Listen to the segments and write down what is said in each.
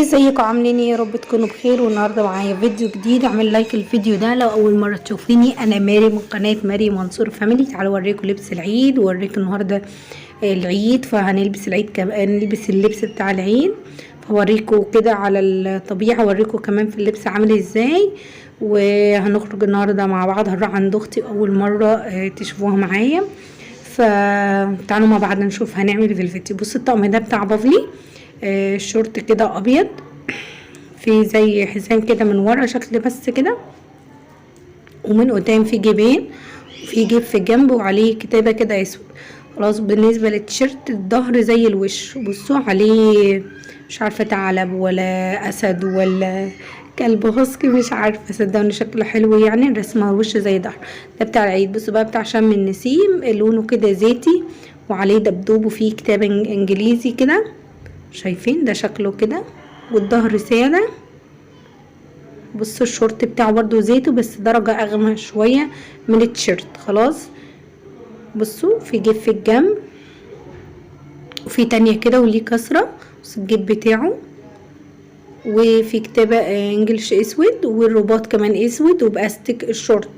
ازيكم عاملين ايه؟ يا رب تكونوا بخير. والنهارده معايا فيديو جديد. اعمل لايك الفيديو ده لو اول مره تشوفيني. انا ماري من قناه ماري منصور فاميلي. تعالوا اوريكم لبس العيد واوريكم النهارده العيد، فهنلبس العيد كمان، نلبس اللبس بتاع العيد، فوريكم كده على الطبيعه، اوريكم كمان في اللبس عامل ازاي. وهنخرج النهارده مع بعض، هنروح عند اختي اول مره تشوفوها معايا، فتعالوا مع بعض نشوف هنعمل في الفيديو. بصوا الطقم ده بتاع بافلي، شورت كده ابيض، في زي حزام كده من ورا شكل بس كده، ومن قدام في جيبين، وفي جيب في الجنب وعليه كتابة كده اسود. خلاص. بالنسبة للتيشيرت الظهر زي الوش، بصوا عليه مش عارفة ثعلب ولا اسد ولا كلب هسكي، مش عارفة صدقوني شكله حلو يعني، رسمه وش زي ظهر. ده بتاع العيد. بصوا بقى بتاع شم النسيم، لونه كده زيتي وعليه دبدوب وفيه كتاب انجليزي كده، شايفين ده شكله كده، والظهر سادة. بصوا الشورت بتاعه برضو زيته بس درجة اغمق شوية من التيشيرت. خلاص. بصوا في جيب في الجنب، وفي تانية كده وليه كسرة. بصوا الجيب بتاعه، وفي كتابة انجلش اسود، والرباط كمان اسود وباستك الشورت.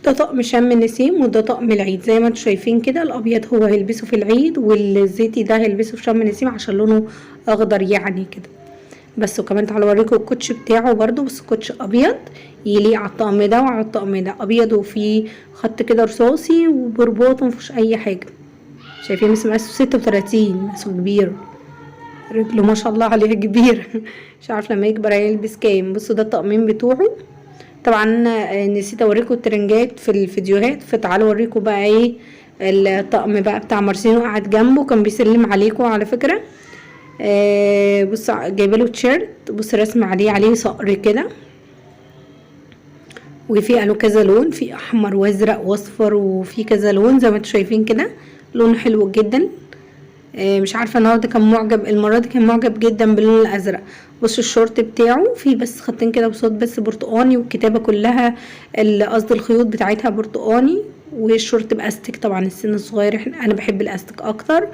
ده طقم شم النسيم وده طقم العيد زي ما انتم شايفين كده. الابيض هو هيلبسه في العيد، والزيتي ده هيلبسه في شم النسيم عشان لونه اخضر يعني كده. بس وكمان تعالوا اوريكم الكوتش بتاعه برضو، بس كوتش ابيض يليق على الطقم ده وعلى الطقم ده، ابيض وفيه خط كده رصاصي وبرباط ومفيهوش اي حاجه. شايفين مقاسه 36، مقاسه كبير، رجله ما شاء الله عليها كبيره. مش عارف لما يكبر هيلبس كام. بصوا ده الطقمين بتوعه. طبعا نسيت اوريكم الترنجات في الفيديوهات، فتعالوا اوريكم بقى ايه الطقم بقى بتاع مارسينو. قاعد جنبه كان بيسلم عليكم على فكره. بص جايبه له تيشيرت، بص رسم عليه صقر كده، وفي له كذا لون، في احمر وازرق واصفر، وفي كذا لون زي ما انتم شايفين كده، لون حلو جدا. مش عارفه النهارده كان معجب، المره دي كان معجب جدا باللون الازرق. بص الشورت بتاعه فيه بس خطين كده بصوت بس برتقاني، والكتابه كلها قصدي الخيوط بتاعتها برتقاني، والشورت باستك. طبعا السن الصغير انا بحب الاستك اكتر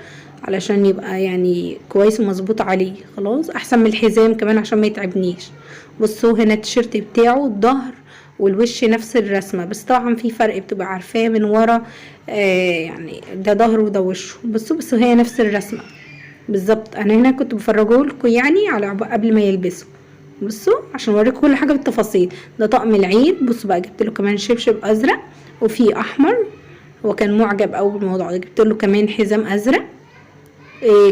علشان يبقى يعني كويس ومظبوط عليه. خلاص احسن من الحزام كمان عشان ما يتعبنيش. بصوا هنا التيشيرت بتاعه الظهر والوش نفس الرسمه، بس طبعا في فرق بتبقى عارفاه من ورا. يعني ده ظهره وده وشه. بصوا هي نفس الرسمه بالظبط. انا هنا كنت بفرجه لكم يعني على قبل ما يلبسوا. بصوا عشان اوريكم كل حاجه بالتفاصيل. ده طقم العيد. بصوا بقى جبت له كمان شبشب ازرق وفي احمر، هو كان معجب قوي بالموضوع ده. جبت له كمان حزام ازرق،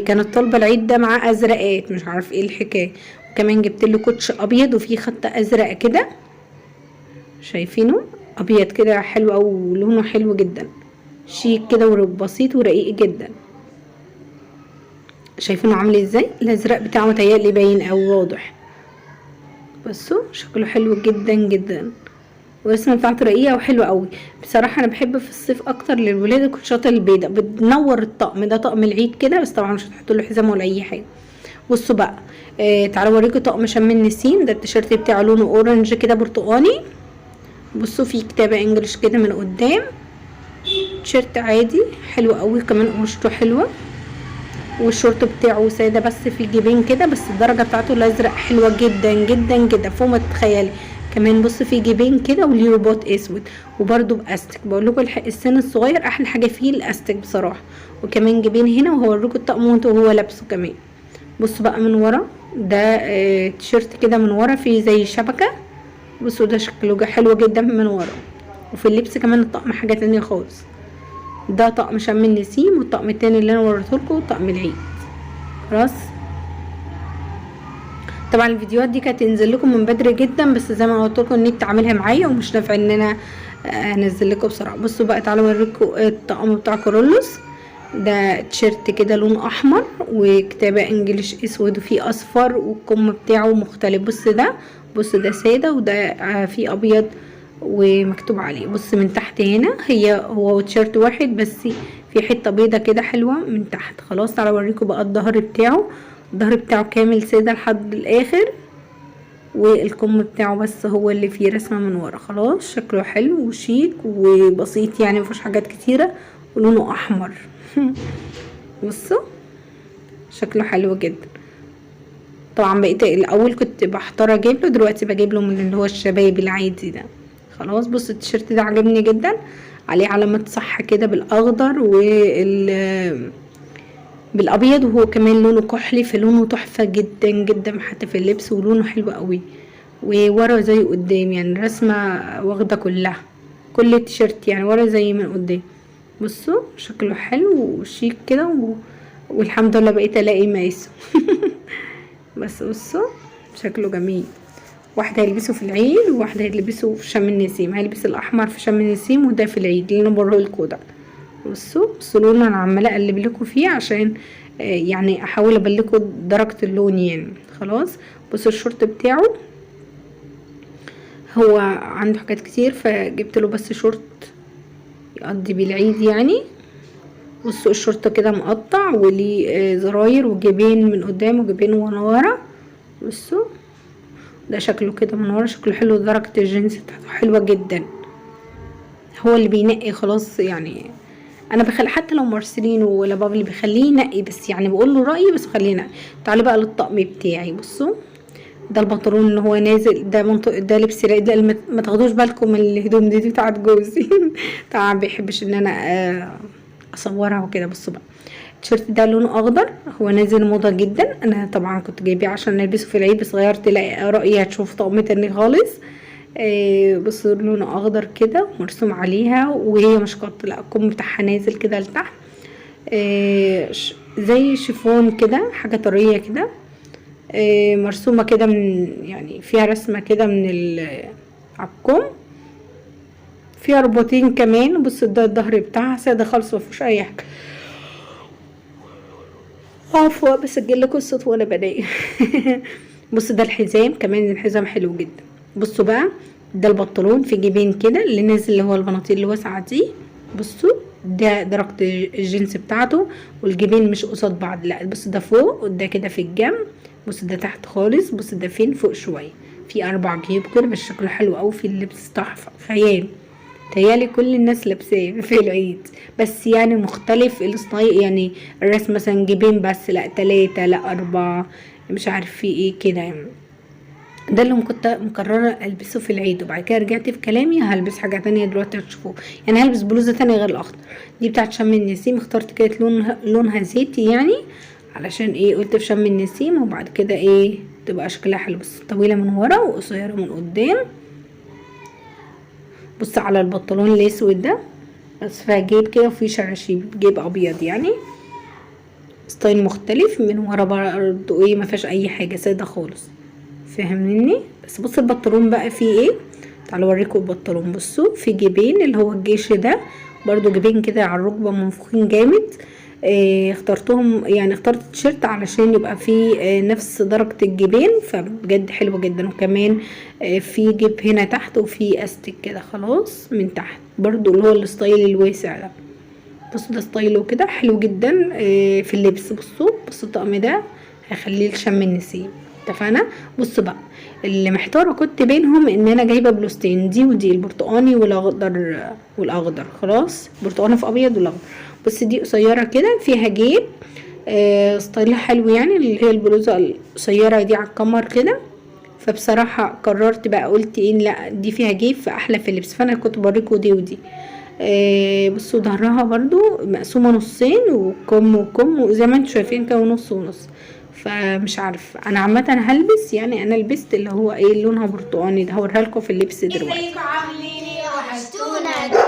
كانت طالبه العيد ده معاه ازرقات، مش عارف ايه الحكايه. وكمان جبت له كوتش ابيض وفيه خط ازرق كده، شايفينه ابيض كده حلو قوي ولونه حلو جدا، شيك كده وبسيط ورقيق جدا. شايفينه عامل ازاي؟ الازرق بتاعه متهيألي باين او واضح. بصوا شكله حلو جدا جدا، والرسمه بتاعته رقيقه وحلوه قوي. بصراحه انا بحب في الصيف اكتر للولاد الكوتشات البيضاء، بتنور الطقم. ده طقم العيد كده، بس طبعا مش هتحطوا له حزام ولا اي حاجه. بصوا بقى تعالوا اوريكم طقم شم النسيم. ده التيشيرت بتاعه لونه اورنج كده برتقاني. بصوا فيه كتابه انجلش كده من قدام. تيشيرت عادي حلو قوي، كمان قماشته حلوه، والشورت بتاعه ساده بس في جيبين كده، بس الدرجه بتاعته الازرق حلوه جدا جدا جدا فوق ما تتخيلي. كمان بص في جيبين كده وليه رباط اسود، وبرده باستك. بقول لكم السن الصغير احلى حاجه فيه الاستك بصراحه. وكمان جيبين هنا، وهوريكم الطقم وهو لابسه كمان. بصوا بقى من ورا ده تيشيرت كده من ورا فيه زي شبكه. بصوا ده شكله حلو جدا من ورا، وفي اللبس كمان الطقم حاجه تانية خالص. ده طقم شم النسيم، والطقم التاني اللي انا وريتهولكوا طقم العيد. خلاص. طبعا الفيديوهات دي كانت تنزل لكم من بدري جدا، بس زي ما قلت لكم النت عاملها معايا ومش نافع ان انا انزل لكم بسرعه. بصوا بقى تعالوا اوريكم الطقم بتاع كورولوس. ده تيشيرت كده لون احمر وكتابه انجليش اسود وفيه اصفر، والكم بتاعه مختلف. بص ده ساده، وده فيه ابيض ومكتوب عليه. بص من تحت هنا هو تيشيرت واحد بس في حته بيضه كده حلوه من تحت. خلاص تعالوا اوريكم بقى الظهر بتاعه. الظهر بتاعه كامل ساده لحد الاخر، والكم بتاعه بس هو اللي فيه رسمه من ورا. خلاص شكله حلو وشيك وبسيط يعني مفيهوش حاجات كتيره، ولونه احمر. بصوا شكله حلو جدا. طبعا بقيت الاول كنت بحتار اجيب له، دلوقتي بجيب له من اللي هو الشباب العادي ده. خلاص بصوا التيشيرت ده عجبني جدا، عليه علامة صح كده بالاخضر بالابيض، وهو كمان لونه كحلي، فلونه تحفة جدا جدا حتى في اللبس، ولونه حلو قوي. وورا زي قدام يعني الرسمة واخدة كلها، كل التيشيرت يعني ورا زي من قدام. بصوا شكله حلو وشيك كده والحمد لله بقيت الاقي مقاسه. بس بصوا شكله جميل. واحد هيلبسه في العيد وواحد هيلبسه في شم النسيم. هيلبس الاحمر في شم النسيم وده في العيد اللي انا بوريهولكوا ده. بصوا لون انا عماله اقلب لكم فيه عشان يعني احاول ابلكوا درجه اللون يعني. خلاص بصوا الشورت بتاعه هو عنده حاجات كتير فجبت له بس شورت يقضي بالعيد يعني. بصوا الشورت كده مقطع وليه زراير وجيبين من قدام وجيبين من ورا. بصوا ده شكله كده من ورا شكله حلو، درجة الجنس بتاعته حلوة جدا. هو اللي بينقي خلاص يعني، انا بخلي حتى لو مرسلينه ولا بابا اللي بيخليه ينقي، بس يعني بقول له رأيي بس خليه ينقي. تعالوا بقى للطقم بتاعي. بصوا ده البنطلون اللي هو نازل، ده لبس العيد. ما تاخدوش بالكم من الهدوم دي بتاعت جوزي. طبعا بيحبش ان انا اصورها وكده. بصوا بقى التيشيرت ده لونه اخضر، هو نازل موضه جدا. انا طبعا كنت جايباه عشان نلبسه في العيد، بس غيرت رأيي هتشوف طقم تاني خالص. بصوا لونه اخضر كده مرسوم عليها، وهي مش قط، لا الكم بتاعها نازل كده لتحت. زي شيفون كده، حاجه طريه كده. مرسومه كده من يعني فيها رسمه كده من على الكم، فيها رباطين كمان. بصوا ده الظهر بتاعها ساده خالص مفيهوش اي حاجه. عفوا بسجل لكم الصوت وانا بنام. بصوا ده الحزام كمان، الحزام حلو جدا. بصوا بقى ده البنطلون في جيبين كده اللي نازل، اللي هو البناطيل الواسعه دي. بصوا ده درجه الجنس بتاعته، والجيبين مش قصاد بعض، لا بصوا ده فوق وده كده في الجنب. بصوا ده تحت خالص، بصوا ده فين فوق شويه، في 4 جيوب كده، بس شكله حلو قوي في اللبس تحفه خيال. تهيالي كل الناس لابساه في العيد، بس يعني مختلف الستايل يعني. الرسم مثلا جيبين بس، لا 3 لا 4 مش عارف في ايه كده يعني. ده اللي كنت مقررة البسه في العيد، وبعد كده رجعت في كلامي هلبس حاجة تانية دلوقتي هتشوفوه. يعني هلبس بلوزة تانية غير الاخضر دي بتاعت شم النسيم. اخترت كده لونها زيتي يعني، علشان ايه قلت في شم النسيم، وبعد كده ايه تبقى شكلها حلو. بس طويلة من ورا وقصيرة من قدام. بص على البنطلون الاسود ده، بس فيها جيب كده وفيه شراشيب، جيب ابيض يعني، ستايل مختلف. من ورا برضو ايه ما فيهاش اي حاجه، ساده خالص، فاهميني؟ بس بص البنطلون بقى فيه ايه. تعالوا اوريكم البنطلون. بصوا في جيبين اللي هو الجيش ده، برضو جيبين كده على الركبه منفوخين جامد. اخترتهم يعني، اخترت التيشيرت علشان يبقى فيه نفس درجة الجيبين، فبجد حلوة جدا. وكمان في جيب هنا تحت وفي استك كده خلاص من تحت، برضو اللي هو الستايل الواسع ده. بصوا ده ستايله كده حلو جدا في اللبس. بصوا الطقم ده هيخليه لشم النسيم، اتفقنا؟ بصوا بقى اللي محتاره كنت بينهم ان انا جايبه بلوستين، دي ودي، البرتقاني والاخضر. خلاص برتقاني في ابيض والاخضر. بس دي قصيره كده فيها جيب ستايلها حلو يعني، اللي هي البلوزه القصيره دي على الكمر كده. فبصراحه قررت بقى قلت ايه، لا دي فيها جيب فاحلى في اللبس، فانا كنت بوريكم دي ودي. بصوا ظهرها برضو مقسومه نصين، وكم وزي ما انتم شايفين كده ونص ونص. فمش عارف انا عامه هلبس يعني، انا لبست اللي هو ايه لونها برتقاني ده، هوريها لكم في اللبس دلوقتي. ازيكم عاملين ايه؟ وحشتونا جدا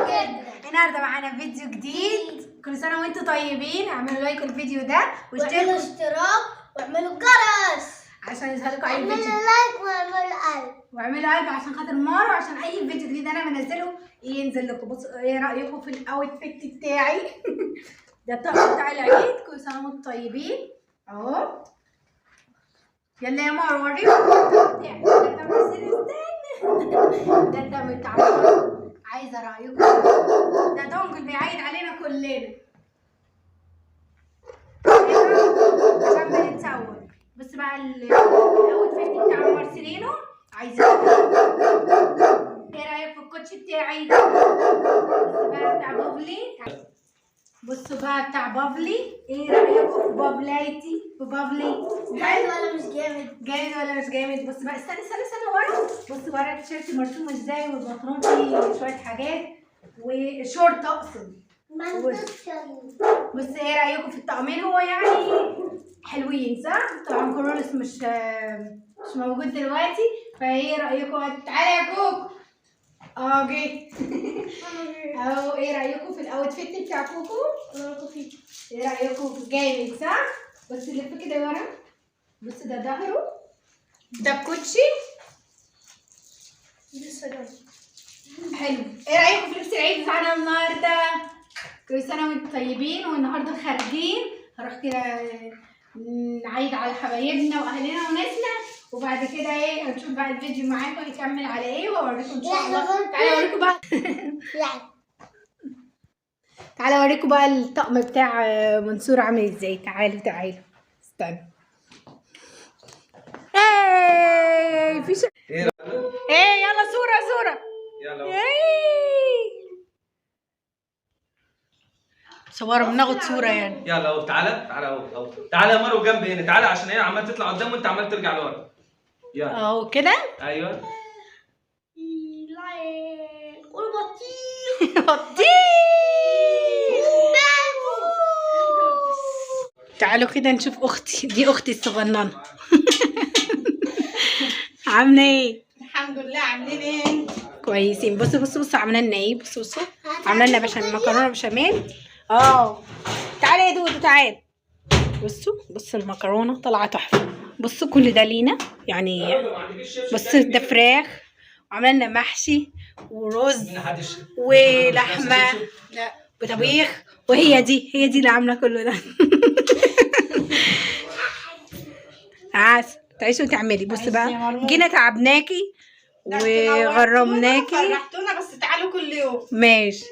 جدا. النهارده معانا فيديو جديد. كل سنه وانتم طيبين. اعملوا لايك الفيديو ده واعملوا اشتراك واعملوا الجرس عشان يظهرلكم اي فيديو. اعملوا لايك واعملوا قلب واعملوا قلب عشان خاطر مارو، عشان اي فيديو جديد انا بنزله ينزل لكم. بصوا ايه رايكم في الاوتفيت بتاعي؟ ده الطقم بتاع العيد. كل سنه وانتم طيبين اهو. يلا يا مارو وريكم الطقم بتاعي. ده منزل استنى. ده الدم بتاع مارو، عايزه رايكم. ده دونجل بيعيد علينا كلنا عشان بنتصور. بس بقى الاوتفيت بتاع مارسيلينو عايزين ايه رايك في الكوتش بتاعي؟ بس بقى بتاع بوبلي بصوا بقى بتاع بافلي، ايه رايكم في بابلايتي؟ في بافلي جامد ولا مش جامد؟ جامد ولا مش جامد؟ بص بقى، استنى ورا. بص ورا التيشيرت مرسوم ازاي، والبنطلون فيه شويه حاجات، وشورت اقصد. بص ايه رايكم في الطقمين؟ هو يعني حلوين صح؟ طبعا كورولوس مش موجود دلوقتي، فايه رايكم؟ تعالى يا كوكو. جه. اهو، ايه رايكم في الاوتفيت بتاع كوكو؟ ايه رايكم؟ جامد صح؟ بص لف كده ورا. بص ده ظهره، ده الكوتشي. حلو. ايه رايكم في لبس العيد بتاعنا النهارده؟ كل سنه وانتم طيبين. والنهارده خارجين هنروح كده نعيد على حبايبنا واهلنا وناسنا، وبعد كده ايه هنشوف بقى الفيديو معاكم هيكمل على ايه، واوريكم ان شاء الله. تعالى اوريكم بقى. تعالى اوريكم بقى الطقم بتاع منصور عامل ازاي. تعالوا استنى. ايه يلا صورة. يلا صورة بناخد صورة يعني. يلا اهو، تعالى اهو تعالى يا مروه جنبي هنا، تعالى عشان هي عمال تطلع قدام وانت عمال ترجع لورا. يلا اهو كده. ايوه. تعالوا كده نشوف اختي. دي اختي الصغننه. عامله ايه؟ الحمد لله. عاملين ايه؟ كويسين. بصوا عامله لنا ايه. بصوا عامله لنا مكرونه بشاميل. تعالى يا دودو تعالى. بصوا المكرونه طالعه تحفه. بصوا كل ده لينا يعني. بصوا ده فراخ، وعامله لنا محشي ورز ولحمه وطبيخ، وهي دي اللي عامله كله ده. عسل تعيشي وتعملي. بص بقى، جينا تعبناكي وغرمناكي. فرحتونا، بس تعالوا كل يوم. ماشي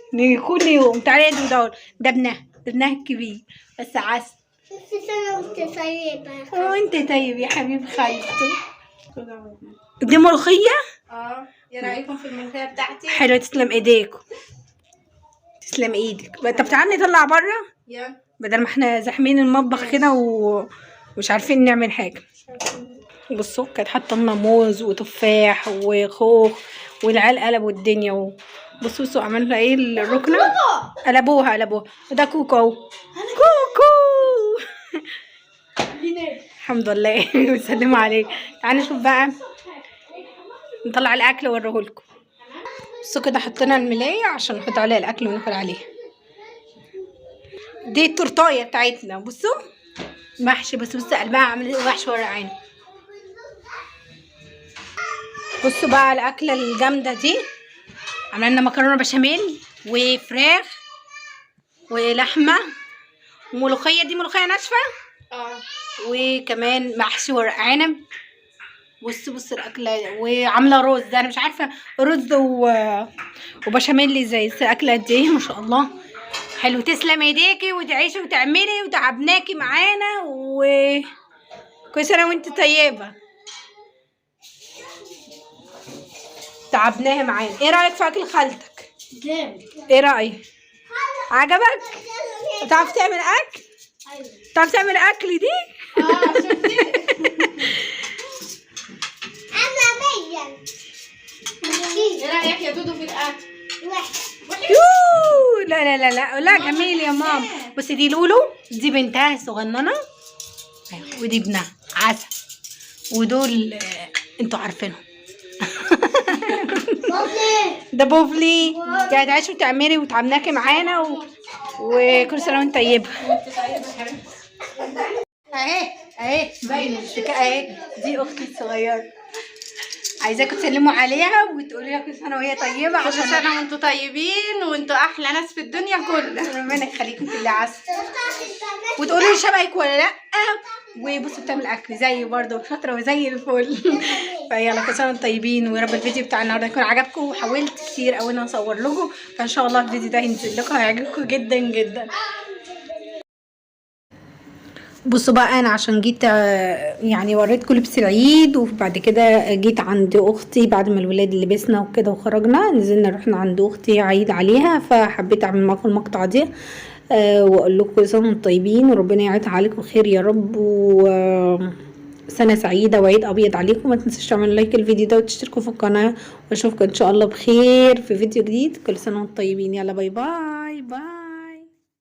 كل يوم. تعالي يا دودو. ده ابنها الكبير بس عسل. وانت طيب يا حبيب خالته. دي ملوخيه. ايه رايكم في الملوخيه بتاعتي؟ حلوه. تسلم ايديكم. تسلم ايدك. طب تعالي نطلع بره يلا، بدل ما احنا زاحمين المطبخ كده ومش عارفين نعمل حاجه. بصوا كانت حاطه لنا موز وتفاح وخوخ، والعيال قلبوا الدنيا. بصوا عملوا ايه الركنه. قلبوها. وده كوكو اهو. كوكو. الحمد لله. بيسلموا عليك. تعالوا نشوف بقى، نطلع الاكل واوريهولكم. بصوا كده حطينا الملايه عشان نحط عليها الاكل وناكل عليها. دي التورتايه بتاعتنا. بصوا محشي. بصوا قلبها عامل ايه، محشي ورق عنب. بصوا بقى الاكله الجامده دي. عملنا لنا مكرونه بشاميل وفراخ ولحمه وملوخيه. دي ملوخيه ناشفه. وكمان محشي ورق عنب. بصوا الاكله. وعامله رز، ده انا مش عارفه رز وبشاميل ازاي. الاكله دي ما شاء الله حلو. تسلم ايديكي وتعيشي وتعملي، وتعبناكي معانا، كل سنه وانت طيبه. تعبناها معانا. ايه رايك في اكل خالتك؟ جامد. ايه رايك؟ عجبك؟ بتعرف تعمل اكل؟ ايوه. بتعرف تعمل اكل دي؟ شفتي؟ ايه رايك يا دودو في الاكل؟ لا جميل يا ماما. بصي دي لولو، دي بنتها الصغننه، ودي ابنها عسل، ودول انتوا عارفينهم. ده بوفلي. دي هتعيشي وتعملي وتعبناكي معانا وكل سنه وانت طيبه. اهي باينه اهي. دي اختي الصغيره. عايزاكم تسلموا عليها وتقولي لها كل سنه وهي طيبه. كل سنه وانتوا طيبين، وانتوا احلى ناس في الدنيا كلها. ربنا يخليكم كل عسل. وتقولوا لي شبهك ولا لا. وبصوا بتعمل اكل زي برضه شاطره وزي الفل. فيلا كل سنه وانتم طيبين. ويا رب الفيديو بتاع النهارده يكون عجبكم. وحاولت كتير قوي ان انا اصور لكم، فان شاء الله الفيديو ده هينزل لكم هيعجبكم جدا جدا. بصوا بقى، انا عشان جيت يعني وريتكم لبس العيد، وبعد كده جيت عند اختي بعد ما الولاد لبسنا وكده وخرجنا، نزلنا رحنا عند اختي عيد عليها، فحبيت اعمل معاكم المقطع دي. واقول لكم كل سنه وانتم طيبين وربنا يعيدها عليكم خير يا رب، و سنه سعيده وعيد ابيض عليكم. ما تنسوش تعملوا لايك الفيديو ده وتشتركوا في القناه، واشوفكم ان شاء الله بخير في فيديو جديد. كل سنه وانتم طيبين. يلا باي باي باي.